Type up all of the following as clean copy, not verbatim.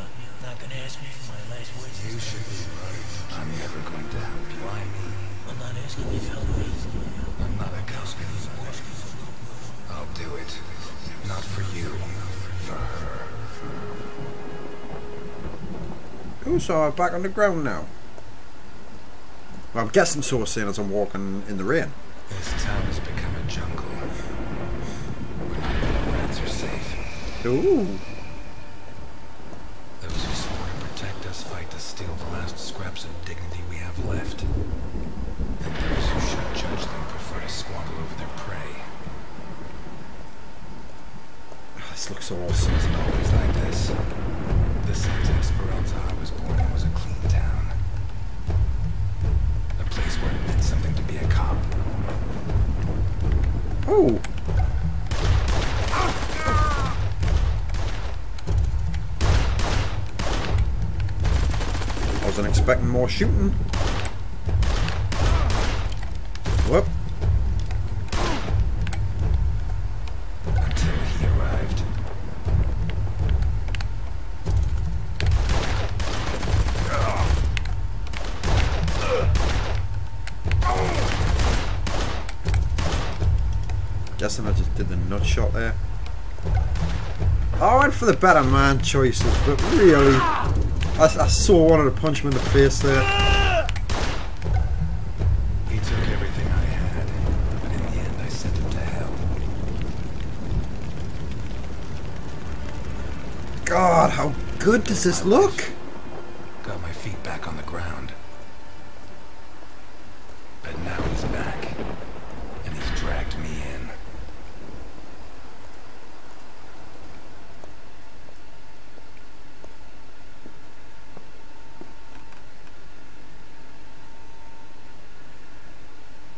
You're not gonna ask me for my last words? You should be right. I'm never going to help you. Why me? I'm not asking you to help me. I'm not a cop anymore. I'll do it. Not for you. For her. Oh, so I'm back on the ground now. Well, I'm guessing so, seeing as I'm walking in the rain. This town has become a jungle. Where not even the rats are safe. Ooh. Those who swore to protect us fight to steal the last scraps of dignity we have left. And those who should judge them prefer to squabble over their prey. This looks so awesome. It wasn't always like this. The Santa Esperanza I was born in was a clean town. A place where it meant something to be a cop. Oh. I wasn't expecting more shooting. Whoop. Until he arrived. Guessing I just did the nut shot there. I went for the better man choices, but really, I so wanted to punch him in the face there. He took everything I had, but in the end I sent him to hell. God, how good does this look? Got my feet back on the ground. But now he's back, and he's dragged me in.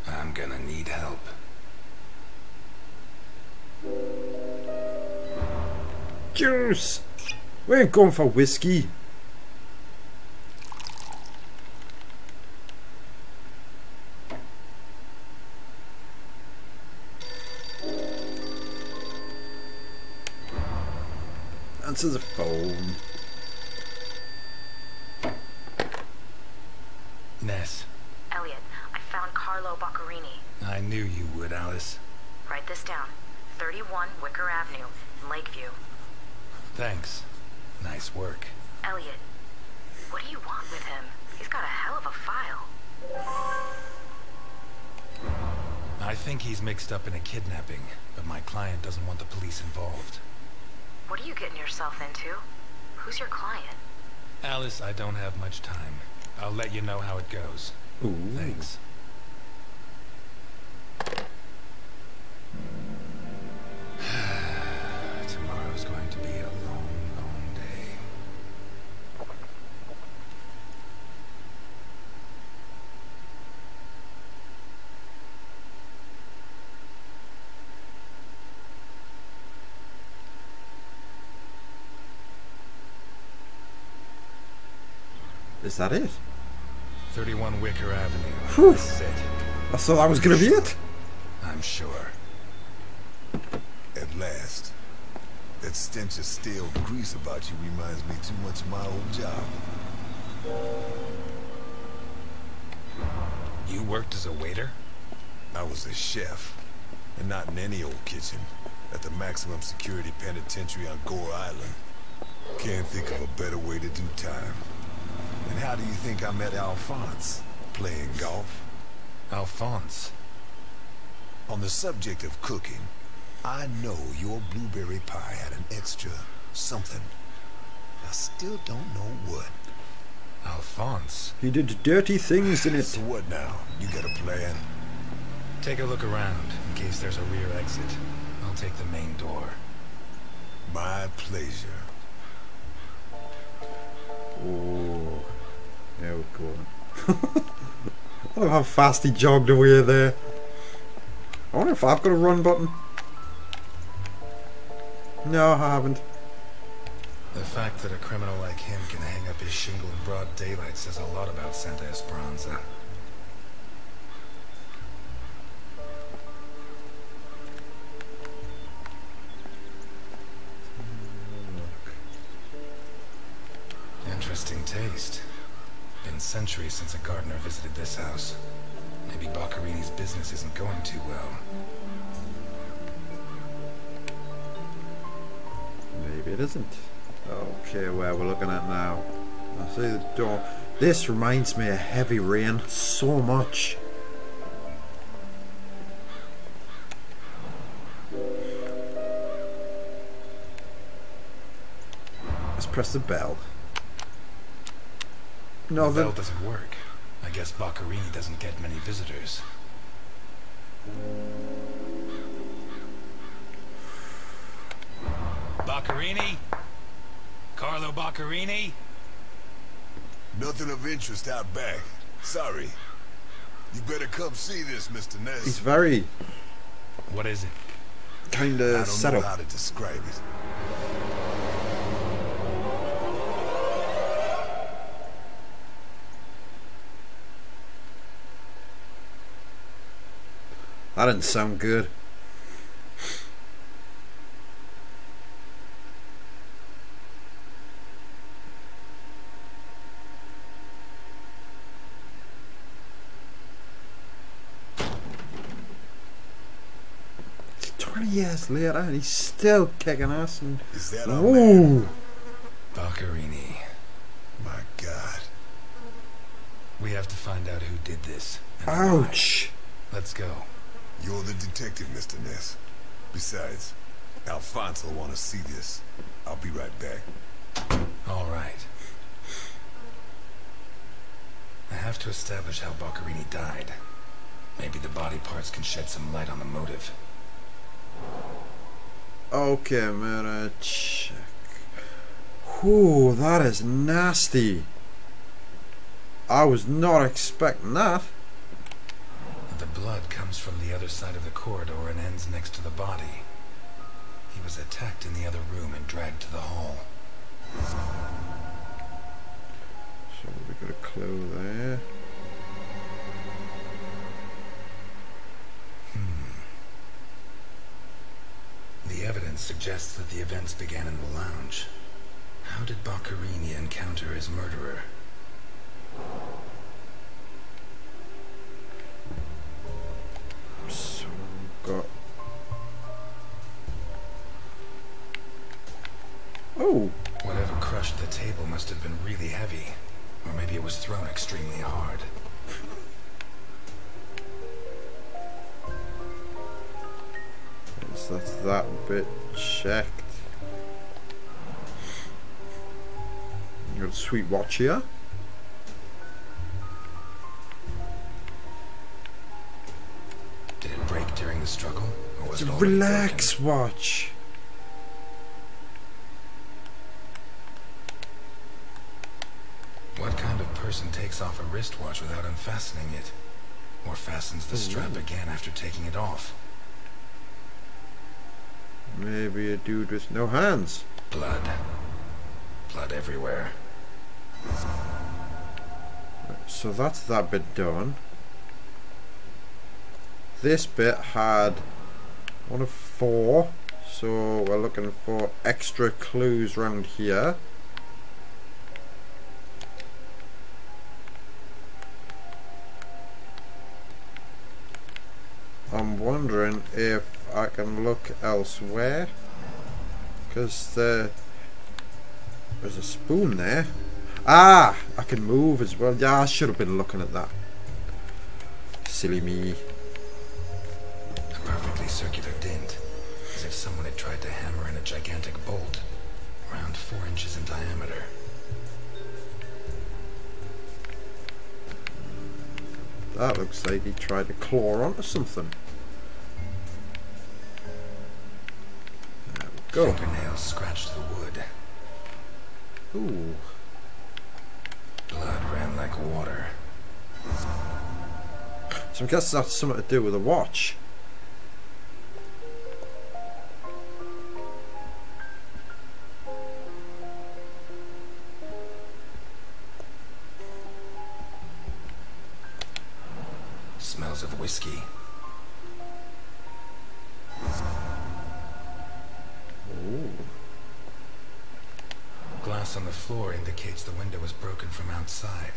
I'm gonna need help. Juice! We ain't going for whiskey. Answer the phone. Ness. Elliot, I found Carlo Boccarini. I knew you would, Alice. Write this down. 31 Wicker Avenue in Lakeview. Thanks. Nice work. Elliot, what do you want with him? He's got a hell of a file. I think he's mixed up in a kidnapping, but my client doesn't want the police involved. What are you getting yourself into? Who's your client? Alice, I don't have much time. I'll let you know how it goes. Ooh. Thanks. Tomorrow's going to be a long, long day. Is that it? 31 Wicker Avenue. Whew. This is it. I thought that was gonna be it. I'm sure. At last. That stench of stale grease about you reminds me too much of my old job. You worked as a waiter? I was a chef. And not in any old kitchen. At the maximum security penitentiary on Gore Island. Can't think of a better way to do time. And how do you think I met Alphonse? Playing golf? Alphonse. On the subject of cooking, I know your blueberry pie had an extra something. I still don't know what. Alphonse? He did dirty things in it. So what now? You got a plan? Take a look around, in case there's a rear exit. I'll take the main door. My pleasure. Oh, there we go. I love how fast he jogged away there. I wonder if I've got a run button. No, I haven't. The fact that a criminal like him can hang up his shingle in broad daylight says a lot about Santa Esperanza. Interesting taste. Been centuries since a gardener visited this house. Maybe Boccarini's business isn't going too well. Maybe it isn't. Okay, where we're looking at now. I see the door. This reminds me of Heavy Rain so much. Let's press the bell. No, the bell doesn't work. I guess Boccarini doesn't get many visitors. Boccarini? Carlo Boccarini? Nothing of interest out back. Sorry. You better come see this, Mr. Ness. He's very... What is it? Kinda set I don't up. know how to describe it. That didn't sound good. It's 20 years later and he's still kicking ass and... Is that our man? Boccarini. My God. We have to find out who did this. And Ouch. why. Let's go. You're the detective, Mr. Ness. Besides, Alfonso want to see this. I'll be right back. All right. I have to establish how Boccarini died. Maybe the body parts can shed some light on the motive. Okay, I'm gonna check. Whew, that is nasty. I was not expecting that. The blood comes from the other side of the corridor and ends next to the body. He was attacked in the other room and dragged to the hall. So we got a clue there. The evidence suggests that the events began in the lounge. How did Boccarini encounter his murderer? So got... Oh! Whatever crushed the table must have been really heavy. Or maybe it was thrown extremely hard. So that's that bit checked. You got a sweet watch here. Did it break during the struggle? Or was it already Relax, broken? watch. What kind of person takes off a wristwatch without unfastening it? Or fastens the strap again after taking it off? Maybe a dude with no hands. Blood. Blood everywhere. So that's that bit done. This bit had 1 of 4. So we're looking for extra clues around here. I'm wondering if I can look elsewhere, because there's a spoon there. Ah, I can move as well. Yeah, I should have been looking at that. Silly me. A perfectly circular dent, as if someone had tried to hammer in a gigantic bolt, around 4 inches in diameter. That looks like he tried to claw onto something. There we go. Fingernails scratched the wood. Ooh. Blood ran like water. So I guess that's something to do with the watch. Smells of whiskey. Ooh. Glass marks on the floor indicates the window was broken from outside.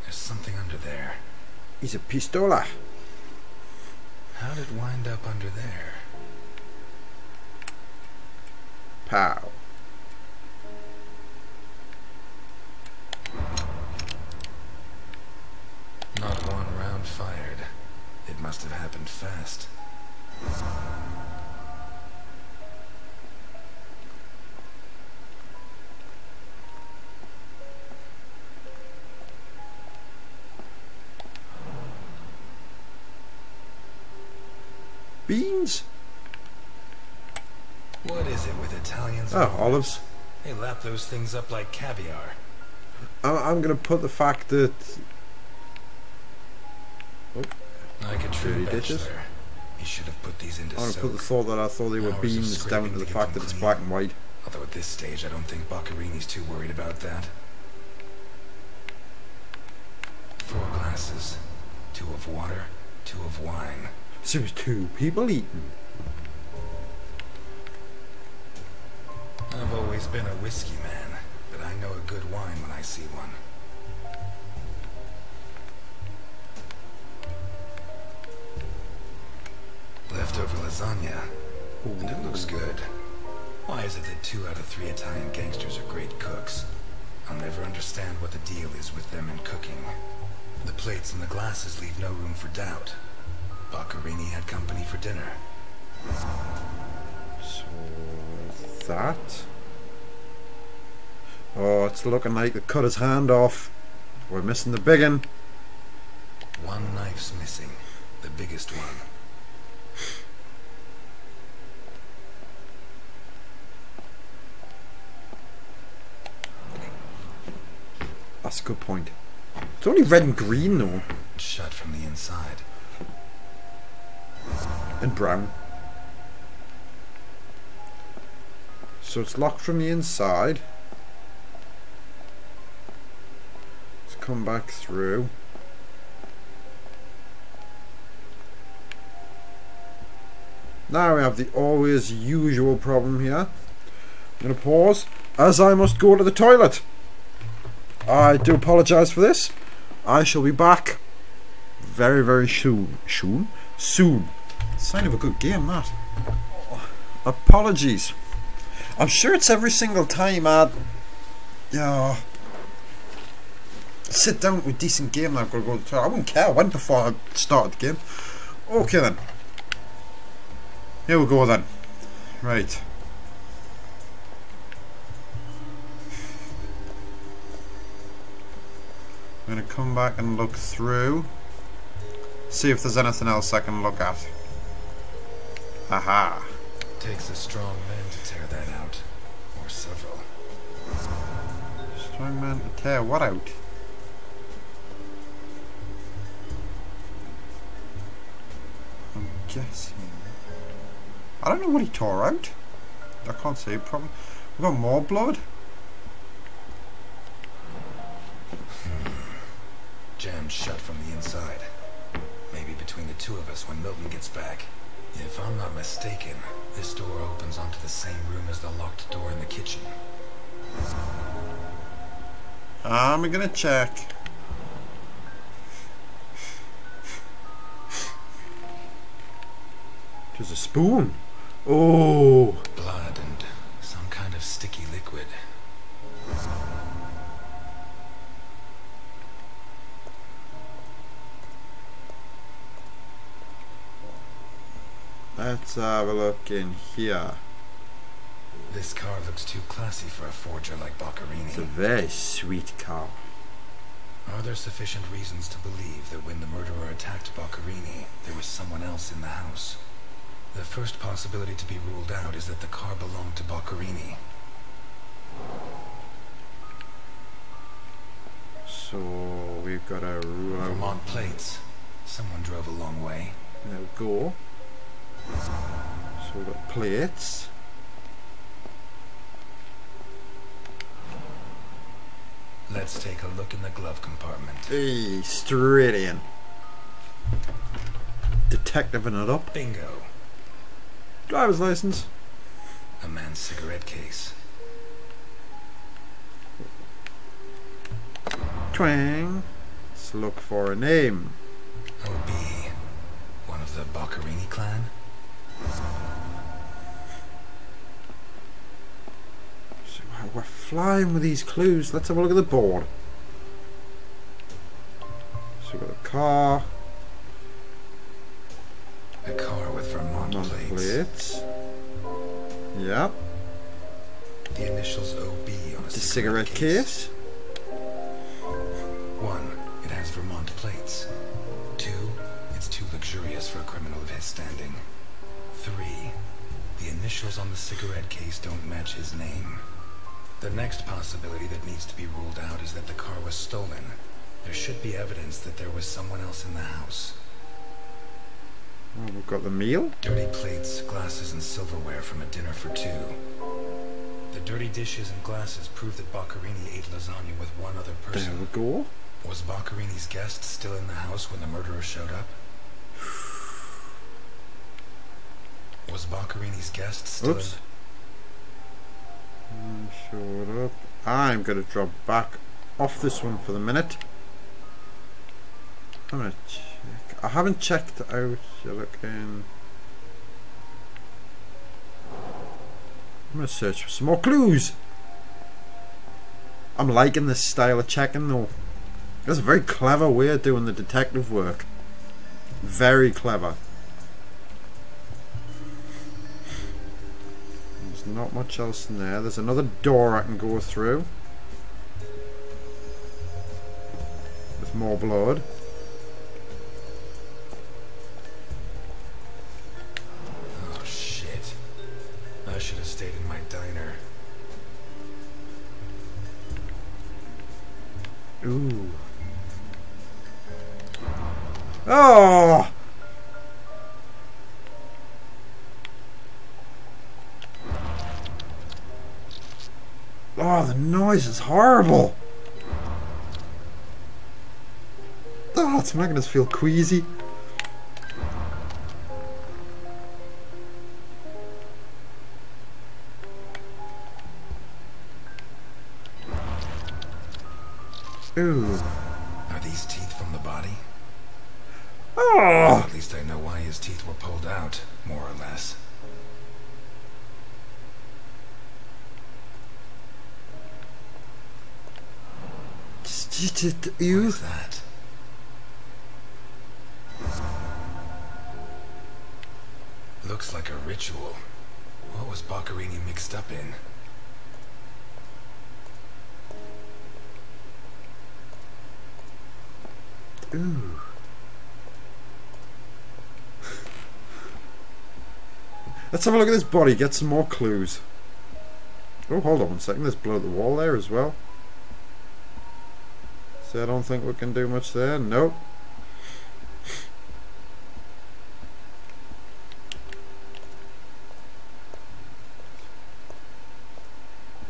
There's something under there. He's a pistola. How did it wind up under there? Pow. Not one round fired. It must have happened fast. Beans? What is it with Italians? Oh, olives. They lap those things up like caviar. I'm going to put the fact that... Oh, Like a true dirty dishes. bachelor. He should have put these into I'm going to soak. put the thought that I thought they were Hours of beans down scraping to the to fact get that them it's clean. black and white. Although at this stage I don't think Boccarini's too worried about that. 4 glasses. 2 of water, 2 of wine. So there's 2 people eating. I've always been a whiskey man, but I know a good wine when I see one. Leftover lasagna, and it looks good. Why is it that 2 out of 3 Italian gangsters are great cooks? I'll never understand what the deal is with them in cooking. The plates and the glasses leave no room for doubt. Boccarini had company for dinner. So that. Oh, it's looking like they cut his hand off. We're missing the big one. 1 knife's missing, the biggest one. That's a good point. It's only red and green though. It's shut from the inside. And brown. So it's locked from the inside. Let's come back through. Now we have the always usual problem here. I'm going to pause as I must go to the toilet. I do apologise for this. I shall be back very, very soon. Soon. Sign of a good game, that. Apologies. I'm sure it's every single time I sit down with a decent game and I've got to go to the toilet. I wouldn't care. I went before I started the game. Okay then. Here we go then. Right. I'm going to come back and look through. See if there's anything else I can look at. Aha. Takes a strong man to tear that out. Or several. Strong man to tear what out? I'm guessing. I don't know what he tore out. I can't see. Probably. We got more blood. Jammed shut from the inside. Maybe between the 2 of us when Milton gets back. If I'm not mistaken, this door opens onto the same room as the locked door in the kitchen. I'm gonna check. There's a spoon. Oh. Blood and some kind of sticky liquid. Let's have a look in here. This car looks too classy for a forger like Boccarini. It's a very sweet car. Are there sufficient reasons to believe that when the murderer attacked Boccarini, there was someone else in the house? The first possibility to be ruled out is that the car belonged to Boccarini. So we've got a rule out. Vermont plates. Someone drove a long way. There we go. So we've got plates. Let's take a look in the glove compartment. Hey, straight in. detectiving it up. Bingo. Driver's license. A man's cigarette case. Twang. Let's look for a name. OB. One of the Boccarini clan? So we're flying with these clues. Let's have a look at the board. So we've got a car. A car with Vermont plates. Yep. The initials OB on a The cigarette case. 1. It has Vermont plates. 2. It's too luxurious for a criminal of his standing. 3. The initials on the cigarette case don't match his name. The next possibility that needs to be ruled out is that the car was stolen. There should be evidence that there was someone else in the house. Oh, we've got the meal. Dirty plates, glasses, and silverware from a dinner for 2. The dirty dishes and glasses prove that Boccarini ate lasagna with one other person. There we go. Was Boccarini's guest still in the house when the murderer showed up? Was Boccarini's guest still Oops. Showed up. I'm going to drop back off this one for the minute. I'm going to check. I haven't checked out. You're looking. I'm going to search for some more clues. I'm liking this style of checking though. That's a very clever way of doing the detective work. Very clever. There's not much else in there. There's another door I can go through. With more blood. Oh shit. I should have stayed in my diner. Ooh. Oh! Oh, the noise is horrible. Oh, it's making us feel queasy. Ooh. Are these teeth from the body? Oh! At least I know why his teeth were pulled out, more or less. You? What is that? Looks like a ritual. What was Boccarini mixed up in? Ooh. Let's have a look at this body, get some more clues. Oh, hold on one second, there's blood at the wall there as well. So I don't think we can do much there. Nope.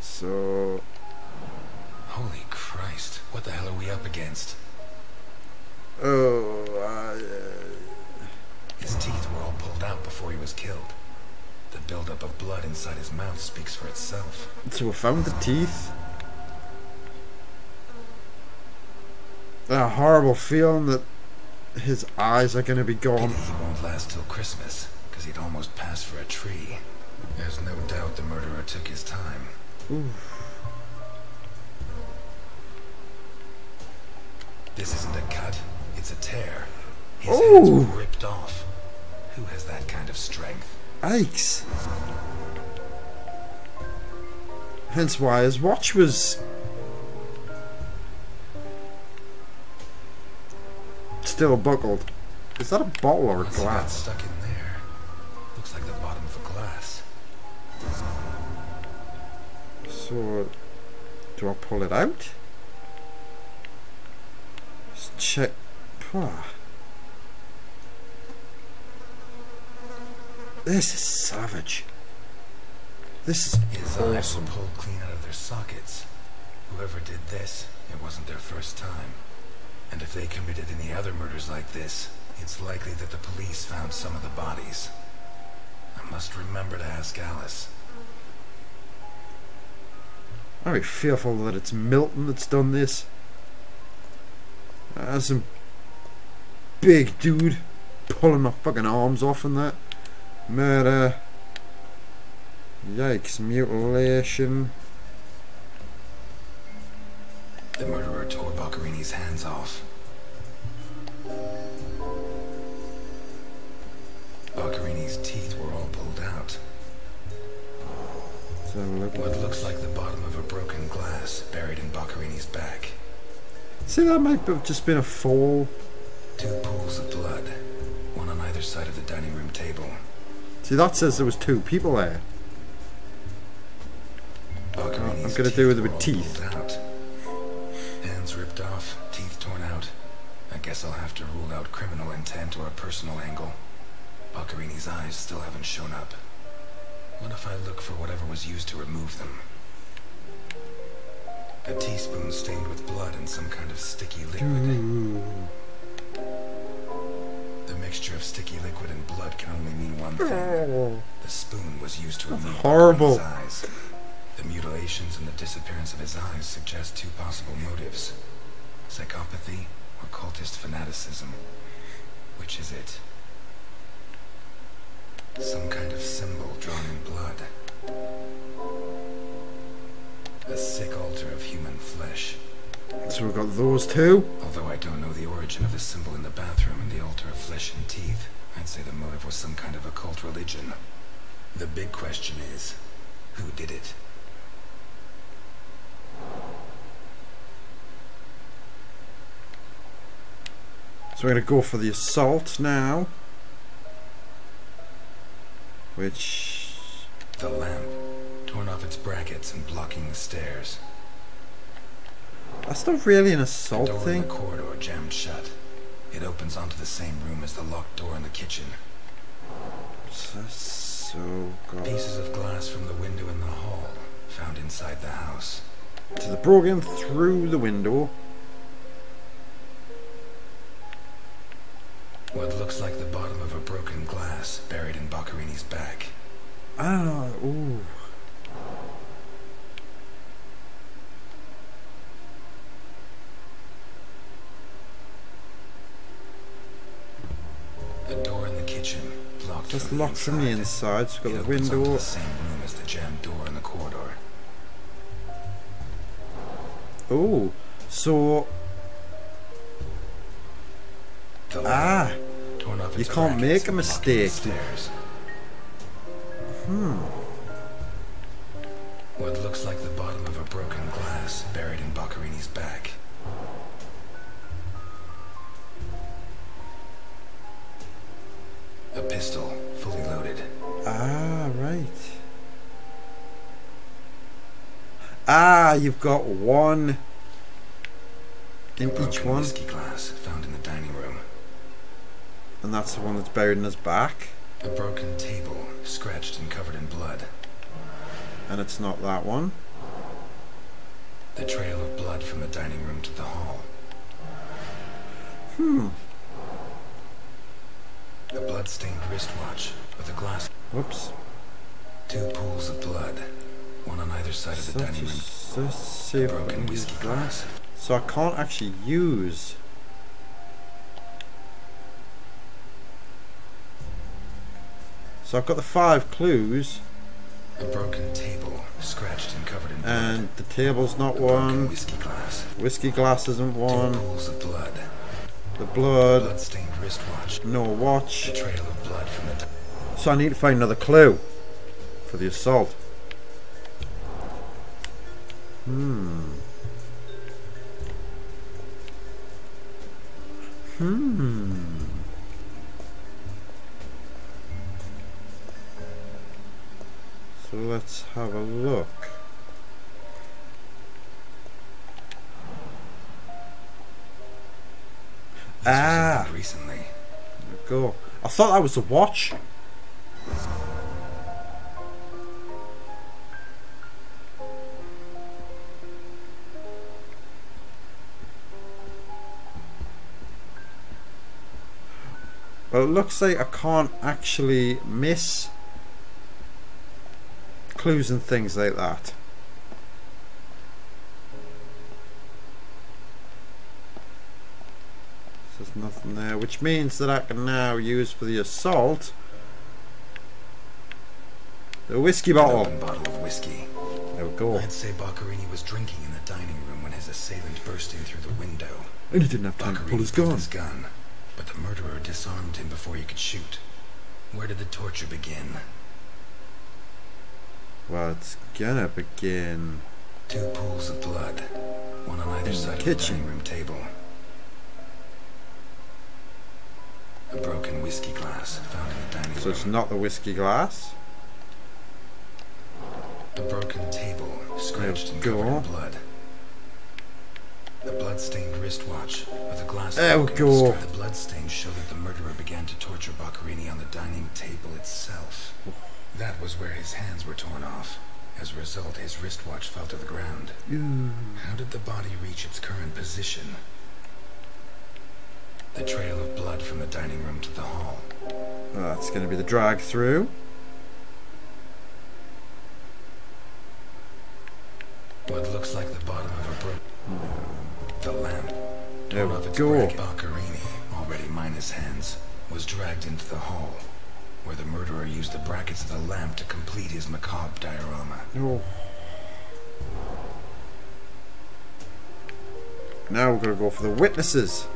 So... Holy Christ, what the hell are we up against? Oh, His teeth were all pulled out before he was killed. The buildup of blood inside his mouth speaks for itself. so we found the teeth. A horrible feeling that his eyes are going to be gone. Pity he won't last till Christmas, because he'd almost passed for a tree. There's no doubt the murderer took his time. Ooh. This isn't a cut, it's a tear. His Ooh. hands were ripped off. Who has that kind of strength? Yikes. Hence why his watch was still buckled. Is that a bottle or a What's he got glass? stuck in there? Looks like the bottom of a glass. So, do I pull it out? Let's check. This is savage. This is His eyes were awesome. pulled clean out of their sockets. Whoever did this, it wasn't their first time. And if they committed any other murders like this, It's likely that the police found some of the bodies. I must remember to ask Alice. I'm very fearful that it's Milton that's done this. That's some big dude pulling my fucking arms off and that. Murder. Yikes, mutilation. The murderer tore Boccarini's hands off. Boccarini's teeth were all pulled out. So look at What looks like the bottom of a broken glass buried in Boccarini's back. See, that might have just been a fall. 2 pools of blood, one on either side of the dining room table. See, that says there was 2 people there. Boccarini's I'm gonna do it were with all teeth. pulled out. Hands ripped off, teeth torn out. I guess I'll have to rule out criminal intent or a personal angle. Boccarini's eyes still haven't shown up. What if I look for whatever was used to remove them? A teaspoon stained with blood and some kind of sticky liquid. The mixture of sticky liquid and blood can only mean one thing. The spoon was used to remove horrible. Boccarini's eyes. The mutilations and the disappearance of his eyes suggest 2 possible motives. Psychopathy or cultist fanaticism. Which is it? Some kind of symbol drawn in blood. A sick altar of human flesh. So we've got those 2. Although I don't know the origin of the symbol in the bathroom and the altar of flesh and teeth, I'd say the motive was some kind of occult religion. The big question is, who did it? So we're going to go for the assault now. Which... The lamp, torn off its brackets and blocking the stairs. That's not really an The assault door in thing. the corridor jammed shut. It opens onto the same room as the locked door in the kitchen. So God. Pieces of glass from the window in the hall, found inside the house. So they broke in through the window. What looks like the bottom of a broken glass buried in Boccarini's back. I don't know. Ooh. The door in the kitchen, locked Just from locked the from the inside. inside. So we've It got the opens onto window. the same room as the jammed door in the corridor. Oh. So... The Ah. lamp, torn off You its can't brackets make a and blocking the mistake. stairs. What looks like the bottom of a broken glass buried in Boccarini's back. A pistol, fully loaded. Ah, right. Ah, you've got one in Broken each one. whiskey glass found in the dining room. And that's the one that's buried in his back. A broken table, scratched and covered in blood. And it's not that one. The trail of blood from the dining room to the hall. A blood-stained wristwatch with a glass. Whoops. 2 pools of blood, one on either side of the dining room. So see if I Broken can use whiskey that. glass. So I can't actually use. So I've got the 5 clues, A broken table, scratched and covered in blood. and the table's not A broken one. whiskey glass. Whiskey glass isn't 2 one. pools of blood. The blood, Blood-stained wristwatch. no watch. The trail of blood from the. So I need to find another clue for the assault. So let's have a look. Ah, Something recently. there we go. I thought that was a watch. Well, it looks like I can't actually miss clues and things like that. There's nothing there, which means that I can now use for the assault the whiskey bottle. An open bottle of whiskey. There we go. I'd say Boccherini was drinking in the dining room when his assailant burst in through the window. And he didn't have time to pull his gun. But the murderer disarmed him before he could shoot. Where did the torture begin? Well, it's gonna begin. 2 pools of blood, one on either side of the dining room table. A broken whiskey glass found in the dining room. So it's not the whiskey glass. A broken table, scratched and covered in blood. A blood-stained wristwatch with a glass broken. The bloodstains show that the murderer began to torture Boccherini on the dining table itself. That was where his hands were torn off. As a result, his wristwatch fell to the ground. How did the body reach its current position? The trail of blood from the dining room to the hall. That's going to be the drag through. What looks like the bottom of a broken... The lamp. There we go. Boccherini, already minus hands, was dragged into the hall, where the murderer used the brackets of the lamp to complete his macabre diorama. Oh. Now we're going to go for the witnesses.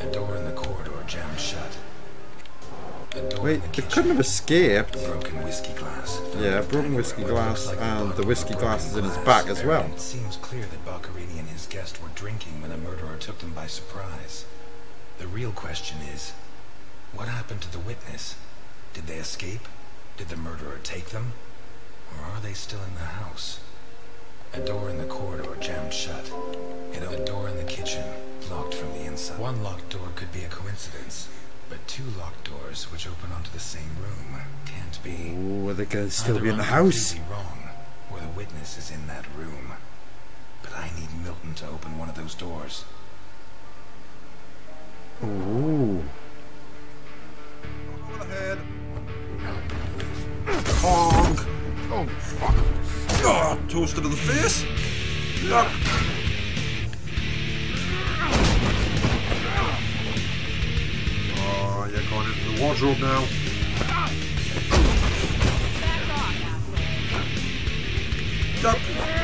A door in the corridor jammed shut. Wait, they couldn't have escaped. Broken whiskey glass. Yeah, broken whiskey glass, and the whiskey glass is in his back as well. It seems clear that Boccherini and his guest were drinking when the murderer took them by surprise. The real question is, what happened to the witness? Did they escape? Did the murderer take them? Or are they still in the house? A door in the corridor jammed shut. A door in the kitchen, locked from the inside. One locked door could be a coincidence, but 2 locked doors which open onto the same room can't be. Oh, they could still be in the house. Wrong, or the witness is in that room. But I need Milton to open one of those doors. Ooh. Go ahead. Kong. Oh, fuck. Oh, toasted to the face. Yeah. Oh, you're going into the wardrobe now. Back off, asshole.